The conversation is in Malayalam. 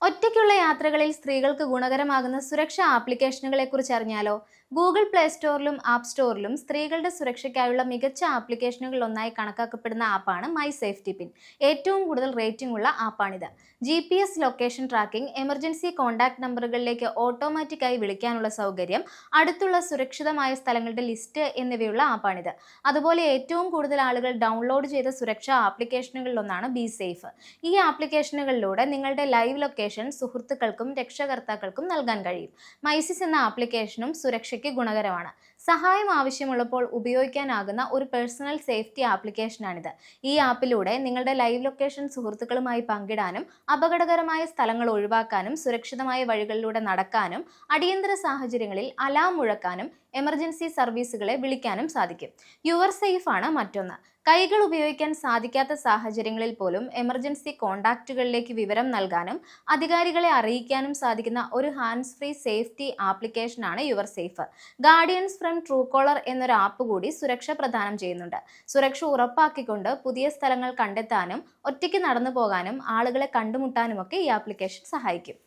ഒറ്റയ്ക്കുള്ള യാത്രകളിൽ സ്ത്രീകൾക്ക് ഗുണകരമാകുന്ന സുരക്ഷാ ആപ്ലിക്കേഷനുകളെക്കുറിച്ച് അറിഞ്ഞാലോ? ഗൂഗിൾ പ്ലേ സ്റ്റോറിലും ആപ്പ് സ്റ്റോറിലും സ്ത്രീകളുടെ സുരക്ഷയ്ക്കായുള്ള മികച്ച ആപ്ലിക്കേഷനുകളിൽ ഒന്നായി കണക്കാക്കപ്പെടുന്ന ആപ്പാണ് മൈ സേഫ്റ്റി പിൻ. ഏറ്റവും കൂടുതൽ റേറ്റിംഗ് ഉള്ള ആപ്പാണിത്. GPS location tracking, emergency contact നമ്പറുകളിലേക്ക് ഓട്ടോമാറ്റിക്കായി വിളിക്കാനുള്ള സൗകര്യം, അടുത്തുള്ള സുരക്ഷിതമായ സ്ഥലങ്ങളുടെ ലിസ്റ്റ് എന്നിവയുള്ള ആപ്പാണിത്. അതുപോലെ ഏറ്റവും കൂടുതൽ ആളുകൾ ഡൗൺലോഡ് ചെയ്ത സുരക്ഷാ ആപ്ലിക്കേഷനുകളിലൊന്നാണ് ബി സേഫ്. ഈ ആപ്ലിക്കേഷനുകളിലൂടെ നിങ്ങളുടെ ലൈവ് ലൊക്കേഷൻ സുഹൃത്തുക്കൾക്കും രക്ഷകർത്താക്കൾക്കും നൽകാൻ കഴിയും. മൈസിസ് എന്ന ആപ്ലിക്കേഷനും സുരക്ഷയ്ക്ക് ഗുണകരമാണ്. സഹായം ആവശ്യമുള്ളപ്പോൾ ഉപയോഗിക്കാനാകുന്ന ഒരു പേഴ്സണൽ സേഫ്റ്റി ആപ്ലിക്കേഷനാണിത്. ഈ ആപ്പിലൂടെ നിങ്ങളുടെ ലൈവ് ലൊക്കേഷൻ സുഹൃത്തുക്കളുമായി പങ്കിടാനും അപകടകരമായ സ്ഥലങ്ങൾ ഒഴിവാക്കാനും സുരക്ഷിതമായ വഴികളിലൂടെ നടക്കാനും അടിയന്തര സാഹചര്യങ്ങളിൽ അലാം മുഴക്കാനും എമർജൻസി സർവീസുകളെ വിളിക്കാനും സാധിക്കും. യുവർ സേഫ് ആണ് മറ്റൊന്ന്. കൈകൾ ഉപയോഗിക്കാൻ സാധിക്കാത്ത സാഹചര്യങ്ങളിൽ പോലും എമർജൻസി കോൺടാക്റ്റുകളിലേക്ക് വിവരം നൽകാനും അധികാരികളെ അറിയിക്കാനും സാധിക്കുന്ന ഒരു ഹാൻഡ്സ് ഫ്രീ സേഫ്റ്റി ആപ്ലിക്കേഷനാണ് your safe. Guardians from Truecaller എന്നൊരു ആപ്പ് കൂടി സുരക്ഷ പ്രദാനം ചെയ്യുന്നുണ്ട്. സുരക്ഷ ഉറപ്പാക്കിക്കൊണ്ട് പുതിയ സ്ഥലങ്ങൾ കണ്ടെത്താനും ഒറ്റയ്ക്ക് നടന്നു പോകാനും ആളുകളെ കണ്ടുമുട്ടാനുമൊക്കെ ഈ ആപ്ലിക്കേഷൻ സഹായിക്കും.